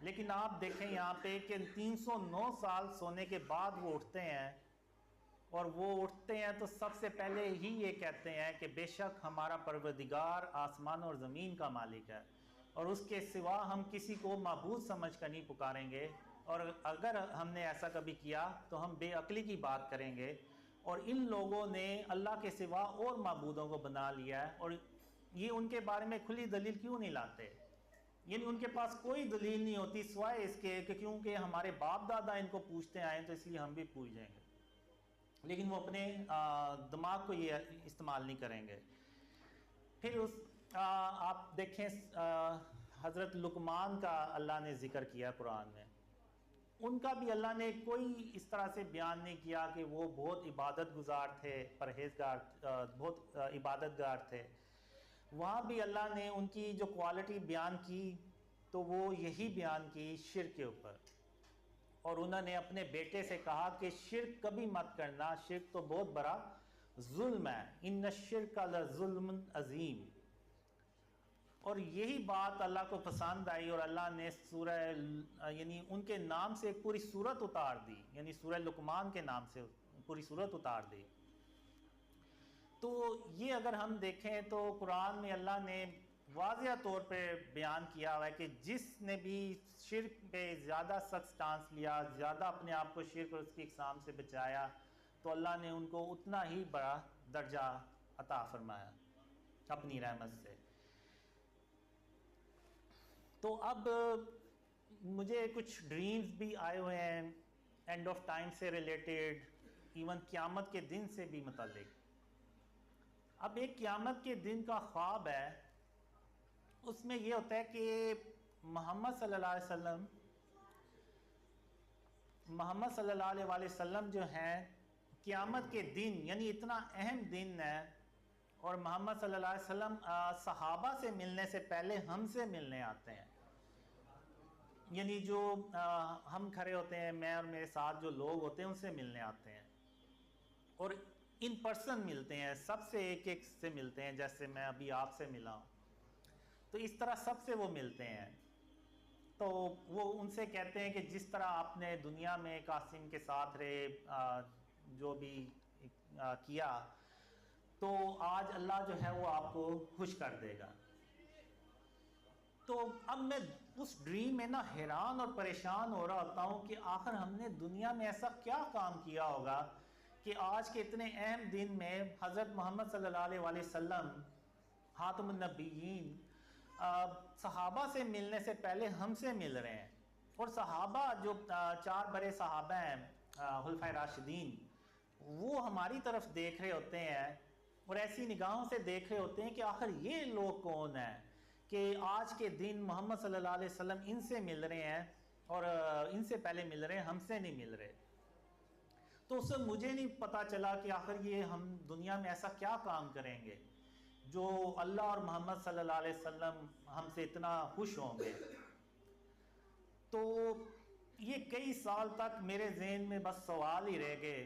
लेकिन आप देखें यहाँ पे कि 309 साल सोने के बाद वो उठते हैं, और वो उठते हैं तो सबसे पहले ही ये कहते हैं कि बेशक हमारा परवरदिगार आसमान और ज़मीन का मालिक है, और उसके सिवा हम किसी को माबूद समझ कर नहीं पुकारेंगे, और अगर हमने ऐसा कभी किया तो हम बेअक्ली की बात करेंगे। और इन लोगों ने अल्लाह के सिवा और माबूदों को बना लिया है, और ये उनके बारे में खुली दलील क्यों नहीं लाते? यानी उनके पास कोई दलील नहीं होती सिवाय इसके कि क्योंकि हमारे बाप दादा इनको पूछते आए तो इसलिए हम भी पूछ जाएंगे, लेकिन वो अपने दिमाग को ये इस्तेमाल नहीं करेंगे। फिर आप देखें हज़रत लुकमान का अल्लाह ने ज़िक्र किया कुरान में। उनका भी अल्लाह ने कोई इस तरह से बयान नहीं किया कि वो बहुत इबादत गुजार थे, परहेजगार, बहुत इबादतगार थे। वहाँ भी अल्लाह ने उनकी जो क्वालिटी बयान की तो वो यही बयान की शिर्क के ऊपर, और उन्होंने अपने बेटे से कहा कि शिर्क कभी मत करना, शिर्क तो बहुत बड़ा जुल्म है, इन्न शिर्क लजुल्मुन अजीम। और यही बात अल्लाह को पसंद आई, और अल्लाह ने सूरह यानी उनके नाम से एक पूरी सूरत उतार दी, यानी सूरह लुकमान के नाम से पूरी सूरत उतार दी। तो ये अगर हम देखें तो कुरान में अल्लाह ने वाज़िया तौर पे बयान किया हुआ है कि जिसने भी शिर्क पे ज़्यादा सख्त स्टांस लिया, ज़्यादा अपने आप को शिर्क और उसकी इक़साम से बचाया, तो अल्लाह ने उनको उतना ही बड़ा दर्जा अता फरमाया अपनी रहमत से। तो अब मुझे कुछ ड्रीम्स भी आए हुए हैं एंड ऑफ टाइम से रिलेटेड, इवन क़यामत के दिन से भी मुताल्लिक। अब एक क़यामत के दिन का ख्वाब है, उसमें यह होता है कि मोहम्मद सल्लल्लाहु अलैहि वसल्लम जो हैं, क़यामत के दिन यानी इतना अहम दिन है, और मोहम्मद सल्लल्लाहु अलैहि वसल्लम सहाबा से मिलने से पहले हमसे मिलने आते हैं। यानी जो हम खड़े होते हैं, मैं और मेरे साथ जो लोग होते हैं उनसे मिलने आते हैं, और इन पर्सन मिलते हैं, सबसे एक एक से मिलते हैं, जैसे मैं अभी आपसे मिला हूँ। तो इस तरह सबसे वो मिलते हैं। तो वो उनसे कहते हैं कि जिस तरह आपने दुनिया में कासिम के साथ रहे, जो भी किया, तो आज अल्लाह जो है वो आपको खुश कर देगा। तो अब मैं उस ड्रीम में ना हैरान और परेशान हो रहा होता हूँ कि आखिर हमने दुनिया में ऐसा क्या काम किया होगा कि आज के इतने अहम दिन में हज़रत मोहम्मद सल्लल्लाहु अलैहि वसल्लम खातमुन नबिय्यीन सहाबा से मिलने से पहले हमसे मिल रहे हैं। और सहाबा जो चार बड़े सहाबा हैं खुलफाए राशिदीन, वो हमारी तरफ देख रहे होते हैं और ऐसी निगाहों से देख रहे होते हैं कि आखिर ये लोग कौन हैं कि आज के दिन मोहम्मद सल्लल्लाहु अलैहि वसल्लम इनसे मिल रहे हैं, और इनसे पहले मिल रहे हैं, हमसे नहीं मिल रहे। तो उससे मुझे नहीं पता चला कि आखिर ये हम दुनिया में ऐसा क्या काम करेंगे जो अल्लाह और मोहम्मद सल्लल्लाहु अलैहि वसल्लम हमसे इतना खुश होंगे। तो ये कई साल तक मेरे जहन में बस सवाल ही रह गए,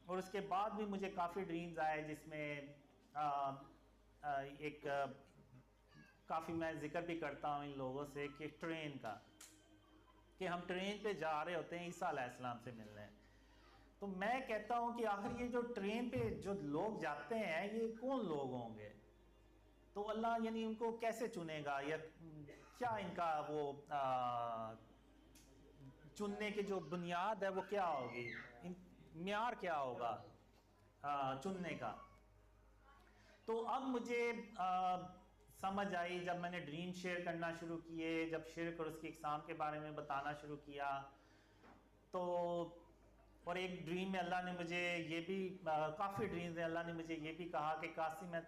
और उसके बाद भी मुझे काफ़ी ड्रीम्स आए जिसमें एक काफ़ी मैं जिक्र भी करता हूँ इन लोगों से कि ट्रेन का, कि हम ट्रेन पे जा रहे होते हैं ईसा अलैहिस्सलाम से मिलने। तो मैं कहता हूँ कि आखिर ये जो ट्रेन पे जो लोग जाते हैं ये कौन लोग होंगे? तो अल्लाह यानी उनको कैसे चुनेगा, या क्या इनका वो चुनने की जो बुनियाद है वो क्या होगी, म्यार क्या होगा चुनने का? तो अब मुझे समझ आई जब मैंने ड्रीम शेयर करना शुरू किए, जब शिर्क और उसकी इक़साम के बारे में बताना शुरू किया। तो और एक ड्रीम में अल्लाह ने मुझे ये भी काफ़ी ड्रीम्स में अल्लाह ने मुझे ये भी कहा कि कासिम मैं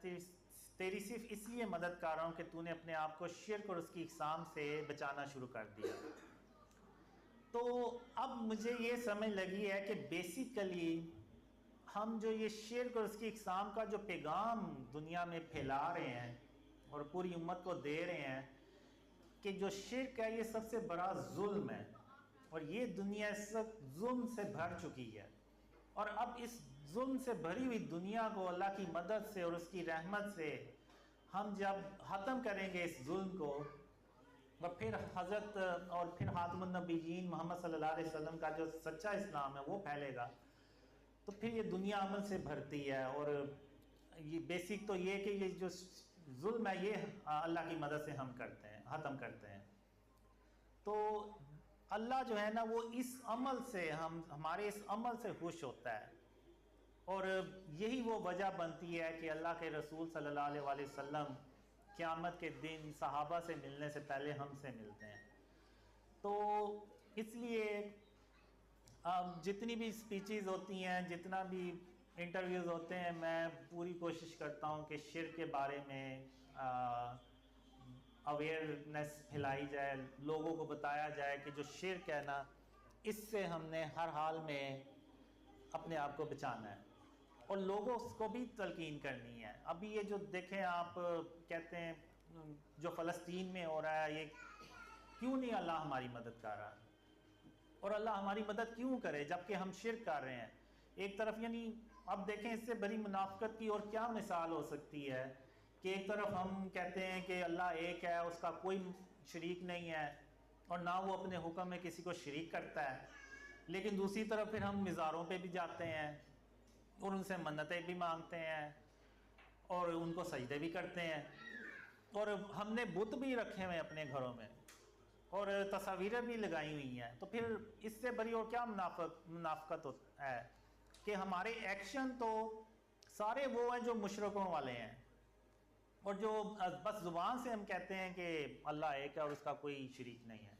तेरी सिर्फ इसलिए मदद कर रहा हूँ कि तूने अपने आप को शिर्क और उसकी इक़साम से बचाना शुरू कर दिया। तो अब मुझे ये समझ लगी है कि बेसिकली हम जो ये शिर्क और उसकी इक़साम का जो पैगाम दुनिया में फैला रहे हैं और पूरी उम्मत को दे रहे हैं कि जो शिर्क है ये सबसे बड़ा जुल्म है, और ये दुनिया सब जुल्म से भर चुकी है। और अब इस जुल्म से भरी हुई दुनिया को अल्लाह की मदद से और उसकी रहमत से हम जब ख़त्म करेंगे इस जुल्म को, और फिर हज़रत और फिर ख़ातमुन नबीयीन मोहम्मद सल्लल्लाहु अलैहि वसल्लम का जो सच्चा इस्लाम है वो फैलेगा, तो फिर ये दुनिया अमन से भरती है। और ये बेसिक तो ये कि ये जो जुल्म है ये अल्लाह की मदद से हम करते हैं, ख़त्म करते हैं। तो अल्लाह जो है ना वो इस अमल से हमारे इस अमल से खुश होता है, और यही वो वजह बनती है कि अल्लाह के रसूल सल्लल्लाहु अलैहि वसल्लम क़यामत के दिन सहाबा से मिलने से पहले हमसे मिलते हैं। तो इसलिए जितनी भी स्पीचेस होती हैं, जितना भी इंटरव्यूज़ होते हैं, मैं पूरी कोशिश करता हूँ कि शिर्क के बारे में अवेयरनेस फैलाई जाए, लोगों को बताया जाए कि जो शिर्क है ना, इससे हमने हर हाल में अपने आप को बचाना है और लोगों को भी तलकीन करनी है। अभी ये जो देखें आप, कहते हैं जो फ़लस्तीन में हो रहा है, ये क्यों नहीं अल्लाह हमारी मदद कर रहा, और अल्लाह हमारी मदद क्यों करे जबकि हम शिर्क कर रहे हैं एक तरफ। यानी अब देखें इससे बड़ी मुनाफिकत की और क्या मिसाल हो सकती है कि एक तरफ हम कहते हैं कि अल्लाह एक है, उसका कोई शरीक नहीं है, और ना वो अपने हुक्म में किसी को शरीक करता है, लेकिन दूसरी तरफ फिर हम मज़ारों पे भी जाते हैं और उनसे मन्नतें भी मांगते हैं और उनको सजदे भी करते हैं, और हमने बुत भी रखे हुए हैं अपने घरों में और तस्वीरें भी लगाई हुई हैं। तो फिर इससे बड़ी और क्या मुनाफिकत है कि हमारे एक्शन तो सारे वो हैं जो मुशरकों वाले हैं, और जो बस ज़ुबान से हम कहते हैं कि अल्लाह एक है और उसका कोई शरीक नहीं है।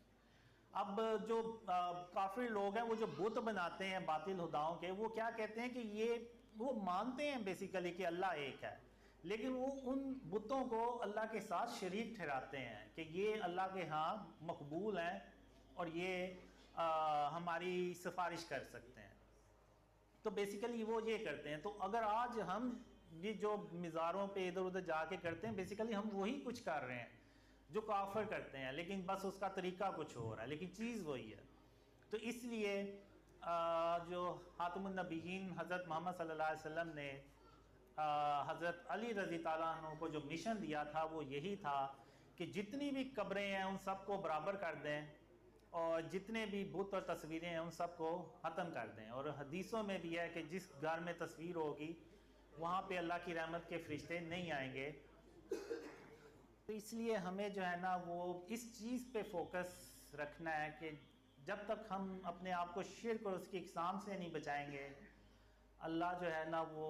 अब जो काफ़िर लोग हैं, वो जो बुत बनाते हैं बातिल खुदाओं के, वो क्या कहते हैं कि ये वो मानते हैं बेसिकली कि अल्लाह एक है, लेकिन वो उन बुतों को अल्लाह के साथ शरीक ठहराते हैं कि ये अल्लाह के यहाँ मकबूल हैं और ये हमारी सिफारिश कर सकते हैं। तो बेसिकली वो ये करते हैं। तो अगर आज हम ये जो मज़ारों पे इधर उधर जाके करते हैं, बेसिकली हम वही कुछ कर रहे हैं जो काफिर करते हैं, लेकिन बस उसका तरीका कुछ हो रहा है, लेकिन चीज़ वही है। तो इसलिए जो ख़ातमुन नबीयीन हज़रत मोहम्मद सल्लल्लाहु अलैहि वसल्लम ने हज़रत अली रज़ी ताला अन्हु को जो मिशन दिया था वो यही था कि जितनी भी कब्रें हैं उन सबको बराबर कर दें, और जितने भी बुत और तस्वीरें हैं उन सबको ख़त्म कर दें। और हदीसों में भी है कि जिस घर में तस्वीर होगी वहाँ पे अल्लाह की रहमत के फरिश्ते नहीं आएंगे। तो इसलिए हमें जो है ना वो इस चीज़ पे फोकस रखना है कि जब तक हम अपने आप को शिर्क और उसकी इक़साम से नहीं बचाएंगे, अल्लाह जो है ना वो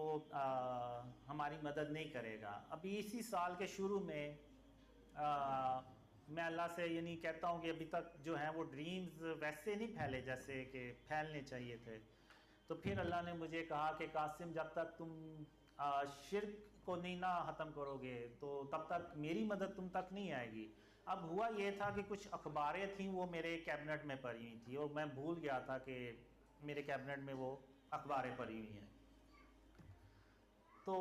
हमारी मदद नहीं करेगा। अभी इसी साल के शुरू में मैं अल्लाह से यानी कहता हूँ कि अभी तक जो है वो ड्रीम्स वैसे नहीं फैले जैसे कि फैलने चाहिए थे। तो फिर अल्लाह ने मुझे कहा कि कासिम, जब तक तुम शिर्क को नहीं ना ख़त्म करोगे तो तब तक मेरी मदद तुम तक नहीं आएगी। अब हुआ ये था कि कुछ अखबारें थीं वो मेरे कैबिनेट में पड़ी हुई थी और मैं भूल गया था कि मेरे कैबिनेट में वो अखबारें पड़ी हुई हैं। तो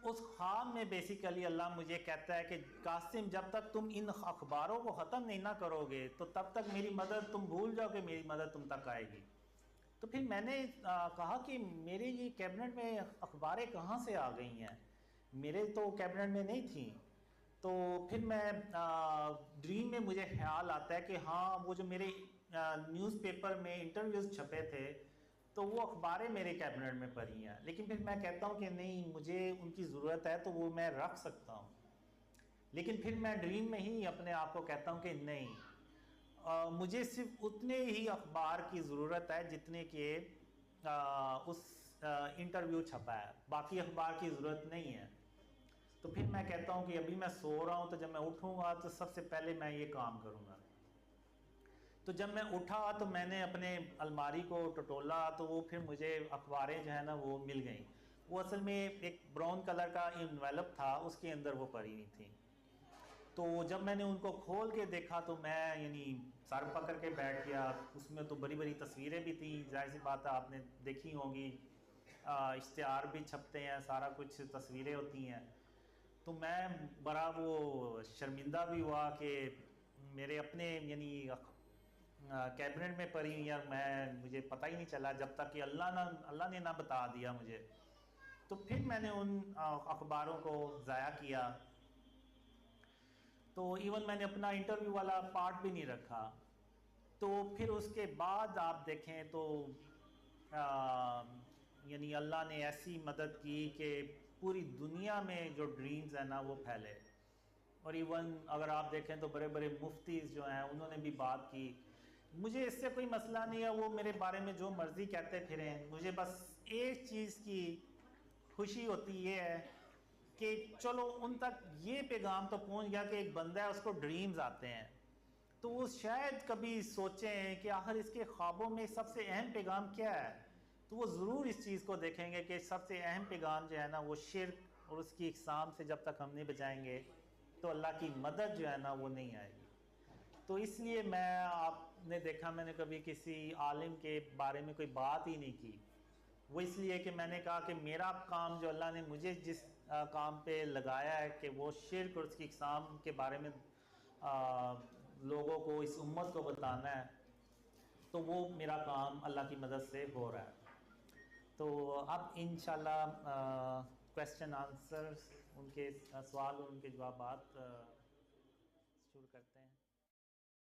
उस ख्वाब में बेसिकली अल्लाह मुझे कहता है कि कासिम, जब तक तुम इन अखबारों को ख़त्म नहीं ना करोगे तो तब तक मेरी मदद तुम भूल जाओ कि मेरी मदद तुम तक आएगी। तो फिर मैंने कहा कि मेरे ये कैबिनेट में अखबारें कहाँ से आ गई हैं, मेरे तो कैबिनेट में नहीं थी। तो फिर मैं ड्रीम में मुझे ख्याल आता है कि हाँ, वो जो मेरे न्यूज़पेपर में इंटरव्यूज़ छपे थे तो वो अखबारें मेरे कैबिनेट में पड़ी हैं, लेकिन फिर मैं कहता हूँ कि नहीं, मुझे उनकी ज़रूरत है तो वो मैं रख सकता हूँ। लेकिन फिर मैं ड्रीम में ही अपने आप को कहता हूँ कि नहीं, मुझे सिर्फ उतने ही अखबार की ज़रूरत है जितने के उस इंटरव्यू छपा है, बाकी अखबार की ज़रूरत नहीं है। तो फिर मैं कहता हूँ कि अभी मैं सो रहा हूँ, तो जब मैं उठूँगा तो सबसे पहले मैं ये काम करूँगा। तो जब मैं उठा तो मैंने अपने अलमारी को टटोला तो वो फिर मुझे अखबारें जो है ना वो मिल गई। वो असल में एक ब्राउन कलर का इन्वेलप था, उसके अंदर वो पड़ी हुई थी। तो जब मैंने उनको खोल के देखा तो मैं यानी सर पकड़ के बैठ गया। उसमें तो बड़ी बड़ी तस्वीरें भी थी, जाहिर सी बात है आपने देखी होंगी, इश्तिहार भी छपते हैं, सारा कुछ तस्वीरें होती हैं। तो मैं बड़ा वो शर्मिंदा भी हुआ कि मेरे अपने यानी कैबिनेट में पड़ी हुई यार, मुझे पता ही नहीं चला जब तक कि अल्लाह ने ना बता दिया मुझे। तो फिर मैंने उन अखबारों को ज़ाया किया। तो इवन मैंने अपना इंटरव्यू वाला पार्ट भी नहीं रखा। तो फिर उसके बाद आप देखें तो यानी अल्लाह ने ऐसी मदद की कि पूरी दुनिया में जो ड्रीम्स हैं ना वो फैले। और इवन अगर आप देखें तो बड़े बड़े मुफ्तीज़ जो हैं उन्होंने भी बात की। मुझे इससे कोई मसला नहीं है, वो मेरे बारे में जो मर्ज़ी कहते फिरें, मुझे बस एक चीज़ की खुशी होती ये है कि चलो उन तक ये पैगाम तो पहुंच गया कि एक बंदा है उसको ड्रीम्स आते हैं, तो वो शायद कभी सोचें कि आखिर इसके ख्वाबों में सबसे अहम पैगाम क्या है। तो वो ज़रूर इस चीज़ को देखेंगे कि सबसे अहम पैगाम जो है ना वो शिर्क और उसकी इक़साम से जब तक हम नहीं बचाएंगे तो अल्लाह की मदद जो है ना वो नहीं आएगी। तो इसलिए आपने देखा मैंने कभी किसी आलिम के बारे में कोई बात ही नहीं की। वो इसलिए कि मैंने कहा कि मेरा काम जो अल्लाह ने मुझे जिस काम पे लगाया है कि वो शिर्क और उसकी इक़साम के बारे में लोगों को, इस उम्मत को बताना है, तो वो मेरा काम अल्लाह की मदद से हो रहा है। तो अब इंशाल्लाह क्वेश्चन आंसर्स, उनके सवाल और उनके जवाब शुरू करते हैं।